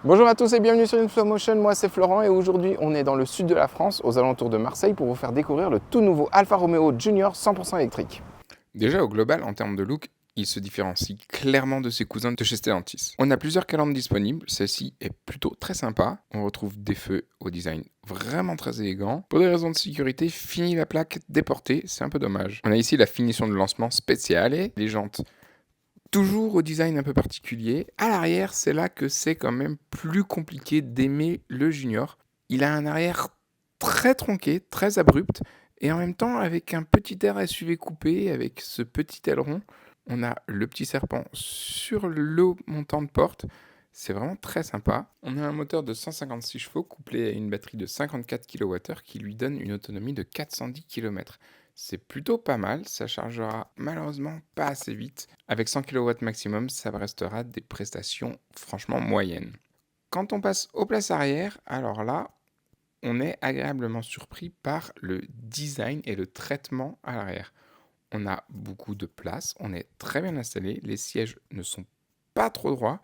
Bonjour à tous et bienvenue sur InFlowMotion, moi c'est Florent et aujourd'hui on est dans le sud de la France, aux alentours de Marseille, pour vous faire découvrir le tout nouveau Alfa Romeo Junior 100% électrique. Déjà, au global, en termes de look, il se différencie clairement de ses cousins de chez Stellantis. On a plusieurs calandres disponibles, celle-ci est plutôt très sympa. On retrouve des feux au design vraiment très élégant. Pour des raisons de sécurité, fini la plaque déportée, c'est un peu dommage. On a ici la finition de lancement spéciale et les jantes toujours au design un peu particulier. À l'arrière, c'est là que c'est quand même plus compliqué d'aimer le Junior. Il a un arrière très tronqué, très abrupt, et en même temps avec un petit air SUV coupé, avec ce petit aileron. On a le petit serpent sur le montant de porte. C'est vraiment très sympa. On a un moteur de 156 chevaux couplé à une batterie de 54 kWh qui lui donne une autonomie de 410 km. C'est plutôt pas mal, ça chargera malheureusement pas assez vite. Avec 100 kW maximum, ça restera des prestations franchement moyennes. Quand on passe aux places arrière, alors là, on est agréablement surpris par le design et le traitement à l'arrière. On a beaucoup de place, on est très bien installé, les sièges ne sont pas trop droits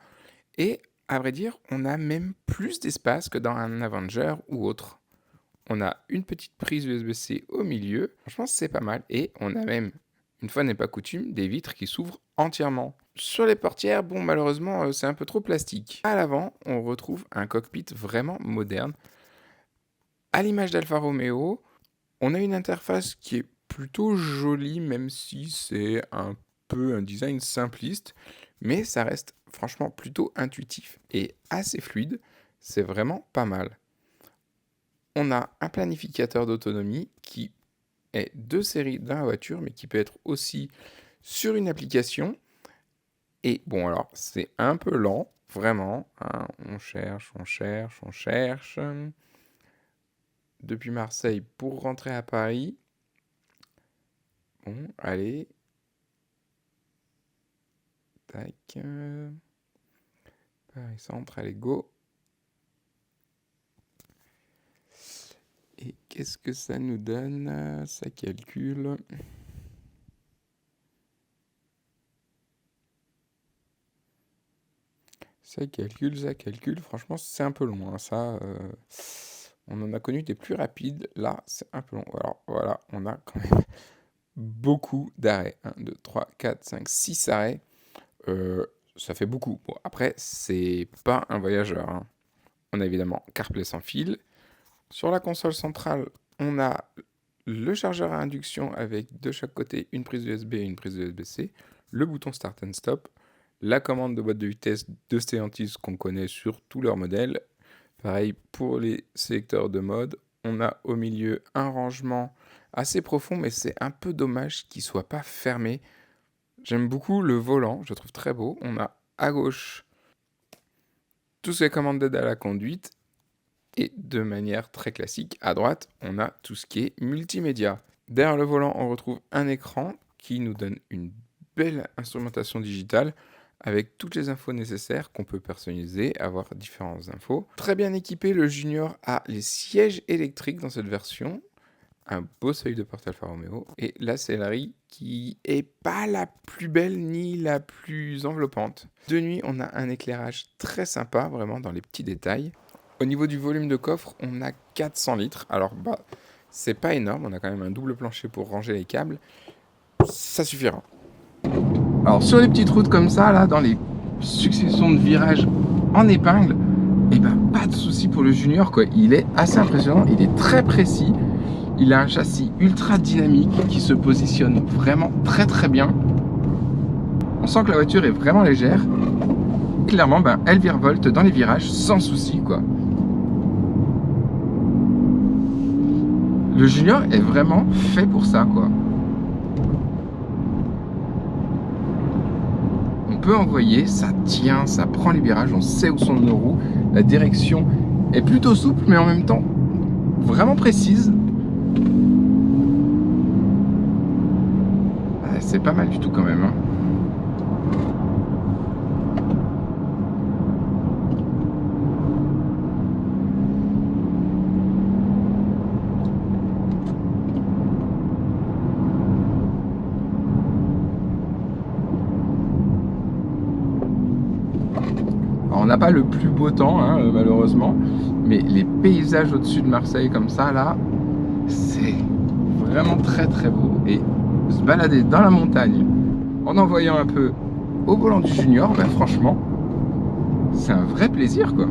et à vrai dire, on a même plus d'espace que dans un Avenger ou autre. On a une petite prise USB-C au milieu, franchement c'est pas mal, et on a même, une fois n'est pas coutume, des vitres qui s'ouvrent entièrement. Sur les portières, bon malheureusement c'est un peu trop plastique. À l'avant, on retrouve un cockpit vraiment moderne. À l'image d'Alfa Romeo, on a une interface qui est plutôt jolie, même si c'est un peu un design simpliste, mais ça reste franchement plutôt intuitif et assez fluide, c'est vraiment pas mal. On a un planificateur d'autonomie qui est deux séries dans la voiture, mais qui peut être aussi sur une application. Et bon, alors, c'est un peu lent, vraiment. Hein. On cherche. Depuis Marseille pour rentrer à Paris. Bon, allez. Tac. Paris Centre, allez, go. Et qu'est-ce que ça nous donne? Ça calcule. Ça calcule. Franchement, c'est un peu long. Hein, ça, on en a connu des plus rapides. Là, c'est un peu long. Alors, voilà, on a quand même beaucoup d'arrêts. 1, 2, 3, 4, 5, 6 arrêts. Ça fait beaucoup. Bon, après, c'est pas un voyageur. Hein. On a évidemment CarPlay sans fil. Sur la console centrale, on a le chargeur à induction avec de chaque côté une prise USB et une prise USB-C, le bouton Start and Stop, la commande de boîte de vitesse de Stellantis qu'on connaît sur tous leurs modèles. Pareil pour les sélecteurs de mode. On a au milieu un rangement assez profond, mais c'est un peu dommage qu'il ne soit pas fermé. J'aime beaucoup le volant, je le trouve très beau. On a à gauche toutes ces commandes d'aide à la conduite. Et de manière très classique, à droite, on a tout ce qui est multimédia. Derrière le volant, on retrouve un écran qui nous donne une belle instrumentation digitale avec toutes les infos nécessaires qu'on peut personnaliser, avoir différentes infos. Très bien équipé, le Junior a les sièges électriques dans cette version, un beau seuil de porte Alfa Romeo, et la sellerie qui est pas la plus belle ni la plus enveloppante. De nuit, on a un éclairage très sympa, vraiment dans les petits détails. Au niveau du volume de coffre, on a 400 litres. Alors, c'est pas énorme, on a quand même un double plancher pour ranger les câbles. Ça suffira. Alors, sur les petites routes comme ça, là, dans les successions de virages en épingle, pas de souci pour le Junior, quoi. Il est assez impressionnant, il est très précis. Il a un châssis ultra dynamique qui se positionne vraiment très très bien. On sent que la voiture est vraiment légère. Clairement, elle virevolte dans les virages sans souci, quoi. Le Junior est vraiment fait pour ça, quoi. On peut envoyer, ça tient, ça prend les virages, on sait où sont nos roues. La direction est plutôt souple, mais en même temps vraiment précise. C'est pas mal du tout quand même. Hein. On n'a pas le plus beau temps, hein, malheureusement, mais les paysages au-dessus de Marseille comme ça, là, c'est vraiment très très beau. Et se balader dans la montagne en envoyant un peu au volant du Junior, ben, franchement, c'est un vrai plaisir, quoi.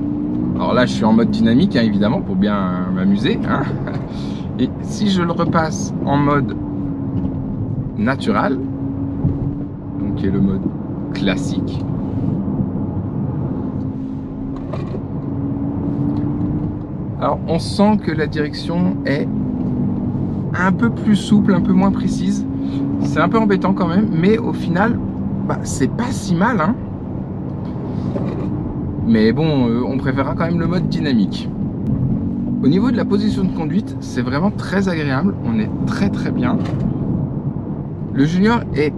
Alors là, je suis en mode dynamique, hein, évidemment, pour bien m'amuser, hein. Et si je le repasse en mode natural, donc qui est le mode classique, alors on sent que la direction est un peu plus souple, un peu moins précise. C'est un peu embêtant quand même, mais au final, bah, c'est pas si mal, hein. Mais bon, on préférera quand même le mode dynamique. Au niveau de la position de conduite, c'est vraiment très agréable. On est très très bien. Le Junior est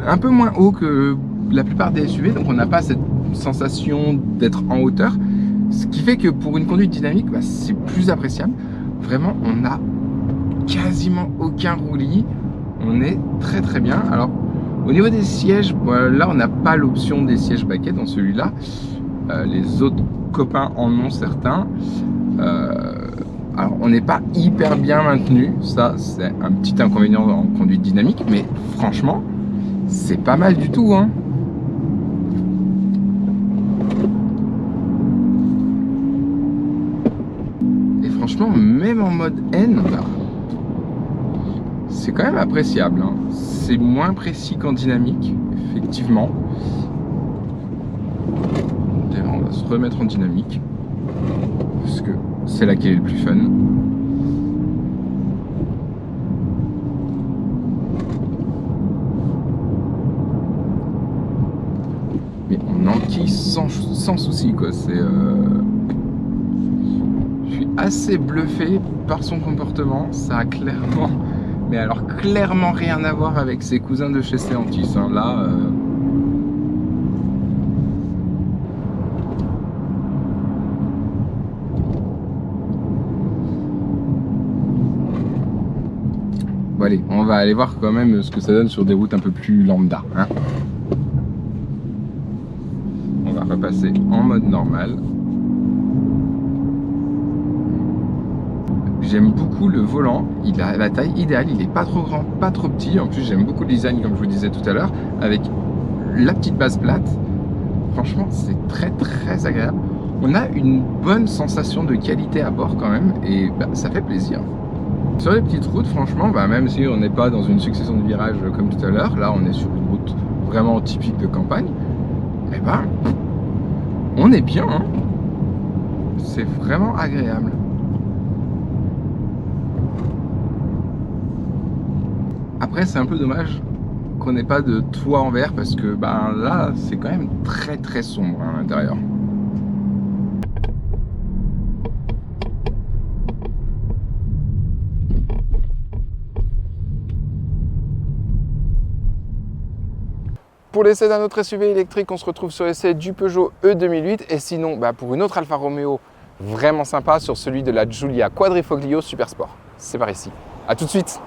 un peu moins haut que la plupart des SUV, donc on n'a pas cette sensation d'être en hauteur. Ce qui fait que pour une conduite dynamique, bah, c'est plus appréciable. Vraiment, on n'a quasiment aucun roulis. On est très très bien. Alors, au niveau des sièges, bah, là, on n'a pas l'option des sièges baquets dans celui-là. Les autres copains en ont certains. Alors on n'est pas hyper bien maintenu, ça c'est un petit inconvénient en conduite dynamique, mais franchement c'est pas mal du tout, hein. Et franchement même en mode N, bah, c'est quand même appréciable, hein. C'est moins précis qu'en dynamique, effectivement. On va se remettre en dynamique parce que c'est là qu'il est le plus fun. Mais on enquille sans souci, quoi. Je suis assez bluffé par son comportement. Ça a clairement, mais alors clairement rien à voir avec ses cousins de chez Stellantis, hein. Là. Bon allez, on va aller voir quand même ce que ça donne sur des routes un peu plus lambda, hein. On va repasser en mode normal. J'aime beaucoup le volant, il a la taille idéale, il n'est pas trop grand, pas trop petit. En plus j'aime beaucoup le design comme je vous disais tout à l'heure, avec la petite base plate. Franchement c'est très très agréable. On a une bonne sensation de qualité à bord quand même, et bah, ça fait plaisir. Sur les petites routes, franchement, bah, même si on n'est pas dans une succession de virages comme tout à l'heure, là on est sur une route vraiment typique de campagne, et ben on est bien, hein. C'est vraiment agréable. Après c'est un peu dommage qu'on n'ait pas de toit en verre parce que ben là c'est quand même très très sombre, hein, à l'intérieur. Pour l'essai d'un autre SUV électrique, on se retrouve sur l'essai du Peugeot E2008 et sinon bah, pour une autre Alfa Romeo vraiment sympa sur celui de la Giulia Quadrifoglio Super Sport. C'est par ici. A tout de suite.